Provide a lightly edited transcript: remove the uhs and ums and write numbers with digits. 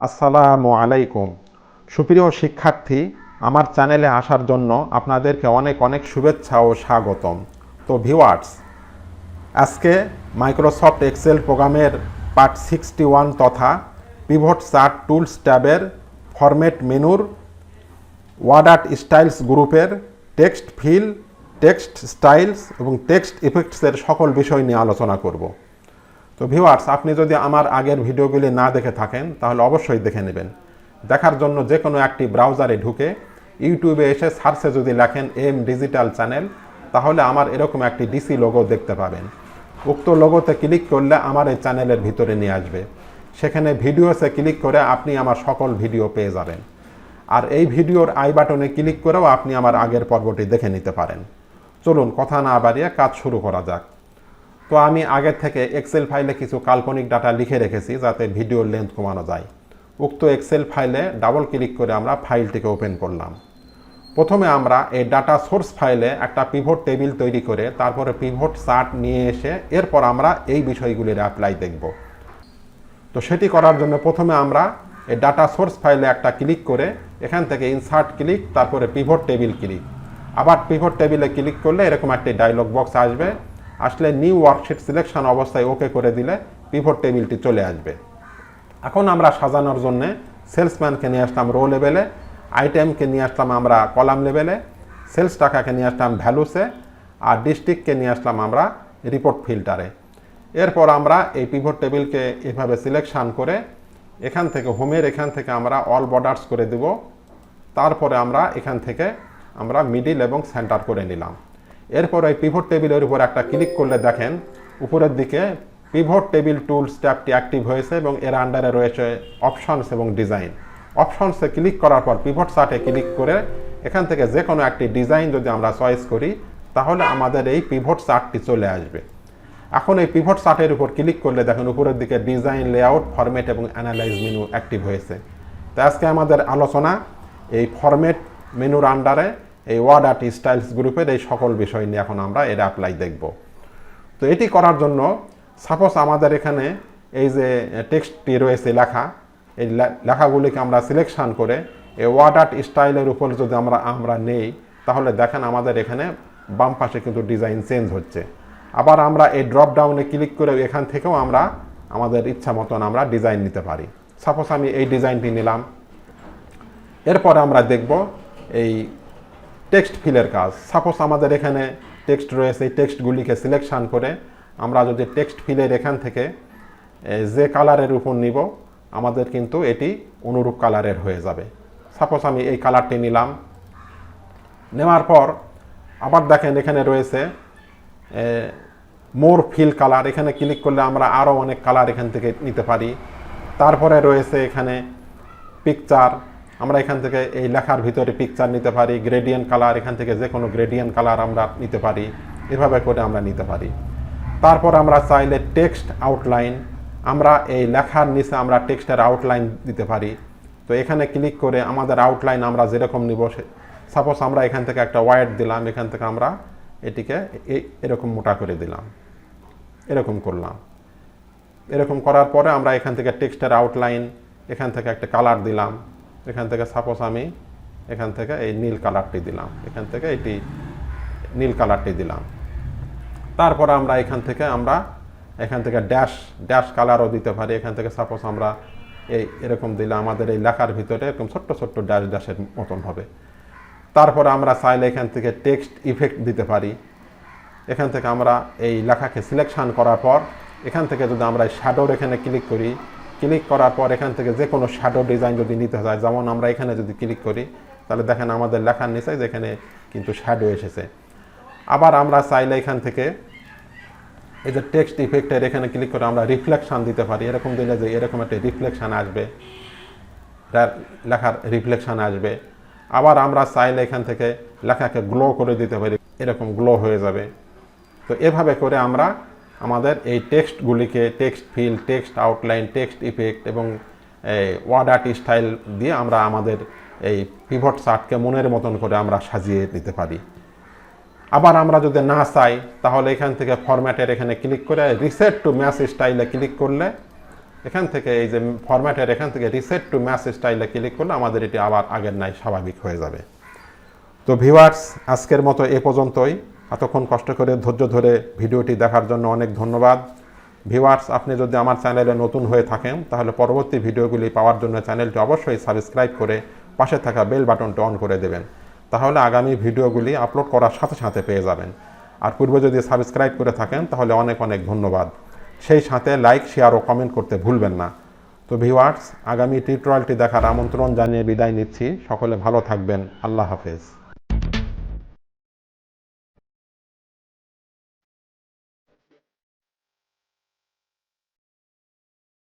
আসসালামু আলাইকুম। সুপ্রিয় শিক্ষার্থী, আমার চ্যানেলে আসার জন্য আপনাদেরকে অনেক অনেক শুভেচ্ছা ও স্বাগতম। তো ভিউয়ার্স, আজকে মাইক্রোসফট এক্সেল প্রোগ্রামের পার্ট 61 তথা পিভট চার্ট টুলস ট্যাবের ফরম্যাট মেনুর ওয়ার্ড আর্ট স্টাইলস গ্রুপের টেক্সট ফিল, টেক্সট স্টাইলস এবং টেক্সট ইফেক্টসের সকল বিষয় নিয়ে আলোচনা করব। তো ভিউয়ার্স, আপনি যদি আমার আগের ভিডিওগুলি না দেখে থাকেন তাহলে অবশ্যই দেখে নেবেন। দেখার জন্য যে কোনো একটি ব্রাউজারে ঢুকে ইউটিউবে এসে সার্চে যদি লেখেন এম ডিজিটাল চ্যানেল, তাহলে আমার এরকম একটি ডিসি লোগো দেখতে পাবেন। উক্ত লোগোতে ক্লিক করলে আমার এই চ্যানেলের ভিতরে নিয়ে আসবে। সেখানে ভিডিওসে ক্লিক করে আপনি আমার সকল ভিডিও পেয়ে যাবেন। আর এই ভিডিওর আই বাটনে ক্লিক করেও আপনি আমার আগের পর্বটি দেখে নিতে পারেন। চলুন কথা না বাড়িয়ে কাজ শুরু করা যাক। তো আমি আগের থেকে এক্সেল ফাইলে কিছু কাল্পনিক ডাটা লিখে রেখেছি যাতে ভিডিওর লেন্থ কমানো যায়। উক্ত এক্সেল ফাইলে ডাবল ক্লিক করে আমরা ফাইলটিকে ওপেন করলাম। প্রথমে আমরা এই ডাটা সোর্স ফাইলে একটা পিভট টেবিল তৈরি করে তারপরে পিভট চার্ট নিয়ে এসে এরপর আমরা এই বিষয়গুলির অ্যাপ্লাই দেখব। তো সেটি করার জন্য প্রথমে আমরা এই ডাটা সোর্স ফাইলে একটা ক্লিক করে এখান থেকে ইনসার্ট ক্লিক, তারপরে পিভট টেবিল ক্লিক, আবার পিভট টেবিলে ক্লিক করলে এরকম একটি ডায়লগ বক্স আসবে। আসলে নিউ ওয়ার্কশিট সিলেকশন অবস্থায় ওকে করে দিলে পিভট টেবিলটি চলে আসবে। এখন আমরা সাজানোর জন্য সেলসম্যানকে নিয়ে আসলাম রো লেভেলে, আইটেমকে নিয়ে আসলাম আমরা কলাম লেভেলে, সেলস টাকাকে নিয়ে আসলাম ভ্যালুসে, আর ডিস্ট্রিক্টকে নিয়ে আসলাম আমরা রিপোর্ট ফিল্টারে। এরপর আমরা এই পিভট টেবিলকে এভাবে সিলেকশন করে এখান থেকে হোমের এখান থেকে আমরা অল বর্ডার্স করে দেব। তারপরে আমরা এখান থেকে আমরা মিডিল এবং সেন্টার করে নিলাম। এরপর এই পিভট টেবিলের উপর একটা ক্লিক করলে দেখেন উপরের দিকে পিভট টেবিল টুলস ট্যাবটি অ্যাক্টিভ হয়েছে এবং এর আন্ডারে রয়েছে অপশনস এবং ডিজাইন। অপশনসে ক্লিক করার পর পিভট চার্টে ক্লিক করে এখান থেকে যে কোনো একটি ডিজাইন যদি আমরা চয়েস করি তাহলে আমাদের এই পিভট চার্টটি চলে আসবে। এখন এই পিভট চার্টের উপর ক্লিক করলে দেখেন উপরের দিকে ডিজাইন, লেআউট, ফরম্যাট এবং অ্যানালাইজ মেনু অ্যাক্টিভ হয়েছে। তো আজকে আমাদের আলোচনা এই ফরম্যাট মেনুর আন্ডারে এই ওয়ার্ড আর্ট স্টাইলস গ্রুপের এই সকল বিষয় নিয়ে এখন আমরা এর অ্যাপ্লাই দেখব। তো এটি করার জন্য সাপোজ আমাদের এখানে এই যে টেক্সটটি রয়েছে লেখা, এই লেখাগুলিকে আমরা সিলেকশন করে এই ওয়ার্ড আর্ট স্টাইলের উপর যদি আমরা নেই তাহলে দেখেন আমাদের এখানে বাম পাশে কিন্তু ডিজাইন চেঞ্জ হচ্ছে। আবার আমরা এই ড্রপ ডাউনে ক্লিক করে এখান থেকেও আমরা আমাদের ইচ্ছা মতন আমরা ডিজাইন নিতে পারি। সাপোজ আমি এই ডিজাইনটি নিলাম। এরপর আমরা দেখব এই টেক্সট ফিলের কাজ। সাপোজ আমাদের এখানে টেক্সট রয়েছে, এই টেক্সটগুলিকে সিলেকশন করে আমরা যদি টেক্সট ফিলের এখান থেকে যে কালারের উপর নিব আমাদের কিন্তু এটি অনুরূপ কালারের হয়ে যাবে। সাপোজ আমি এই কালারটি নিলাম। নেওয়ার পর আবার দেখেন এখানে রয়েছে মোর ফিল কালার, এখানে ক্লিক করলে আমরা আরও অনেক কালার এখান থেকে নিতে পারি। তারপরে রয়েছে এখানে পিকচার, আমরা এখান থেকে এই লেখার ভিতরে পিকচার নিতে পারি। গ্রেডিয়েন্ট কালার, এখান থেকে যে কোনো গ্রেডিয়েন্ট কালার আমরা নিতে পারি, এভাবে করে আমরা নিতে পারি। তারপর আমরা চাইলে টেক্সট আউটলাইন, আমরা এই লেখার নিচে আমরা টেক্সটের আউটলাইন দিতে পারি। তো এখানে ক্লিক করে আমাদের আউটলাইন আমরা যেরকম নিব, সাপোজ আমরা এখান থেকে একটা ওয়ার্ড দিলাম, এখান থেকে আমরা এটিকে এরকম মোটা করে দিলাম, এরকম করলাম। এরকম করার পরে আমরা এখান থেকে টেক্সটের আউটলাইন, এখান থেকে একটা কালার দিলাম, এখান থেকে সাপোজ আমি এখান থেকে এই নীল কালারটি দিলাম, এখান থেকে এটি নীল কালারটি দিলাম। তারপরে আমরা এখান থেকে ড্যাশ কালারও দিতে পারি। এখান থেকে সাপোজ আমরা এরকম দিলে আমাদের এই লেখার ভিতরে এরকম ছোট্ট ছোট্ট ড্যাশের মতন হবে। তারপরে আমরা চাইলে এখান থেকে টেক্সট ইফেক্ট দিতে পারি। এখান থেকে আমরা এই লেখাকে সিলেকশন করার পর এখান থেকে যদি আমরা শ্যাডোর এখানে ক্লিক করি, ক্লিক করার পর এখান থেকে যে কোনো শ্যাডো ডিজাইন যদি নিতে হয়, যেমন আমরা এখানে যদি ক্লিক করি তাহলে দেখেন আমাদের লেখার নিচে যেখানে কিন্তু শ্যাডো এসেছে। আবার আমরা চাইলে এখান থেকে এই যে টেক্সট ইফেক্টের এখানে ক্লিক করে আমরা রিফ্লেকশন দিতে পারি। এরকম দিলে যে এরকম একটা রিফ্লেকশন আসবে, লেখার রিফ্লেকশন আসবে। আবার আমরা চাইলে এখান থেকে লেখাকে গ্লো করে দিতে পারি, এরকম গ্লো হয়ে যাবে। তো এভাবে করে আমরা আমাদের এই টেক্সটগুলিকে text fill, text outline, text effect এবং ওয়ার্ড আর্ট স্টাইল দিয়ে আমরা আমাদের এই পিভট চার্টকে মনের মতন করে আমরা সাজিয়ে নিতে পারি। আবার আমরা যদি না চাই তাহলে এখান থেকে ফরম্যাটের এখানে ক্লিক করে রিসেট টু ম্যাচ স্টাইলে ক্লিক করলে এখান থেকে এই যে ফরম্যাটের এখান থেকে রিসেট টু ম্যাচ স্টাইলে ক্লিক করলে আমাদের এটি আবার আগের নাই স্বাভাবিক হয়ে যাবে। তো ভিউয়ার্স, আজকের মতো এ পর্যন্তই। এতক্ষণ কষ্ট করে ধৈর্য ধরে ভিডিওটি দেখার জন্য অনেক ধন্যবাদ। ভিউয়ার্স, আপনি যদি আমার চ্যানেলে নতুন হয়ে থাকেন তাহলে পরবর্তী ভিডিওগুলি পাওয়ার জন্য চ্যানেলটি অবশ্যই সাবস্ক্রাইব করে পাশে থাকা বেল বাটনটি অন করে দেবেন। তাহলে আগামী ভিডিওগুলি আপলোড করার সাথে সাথে পেয়ে যাবেন। আর পূর্বে যদি সাবস্ক্রাইব করে থাকেন তাহলে অনেক অনেক ধন্যবাদ। সেই সাথে লাইক, শেয়ার ও কমেন্ট করতে ভুলবেন না। তো ভিউয়ার্স, আগামী টিউটোরিয়ালটি দেখার আমন্ত্রণ জানিয়ে বিদায় নিচ্ছি। সকলে ভালো থাকবেন। আল্লাহ হাফেজ।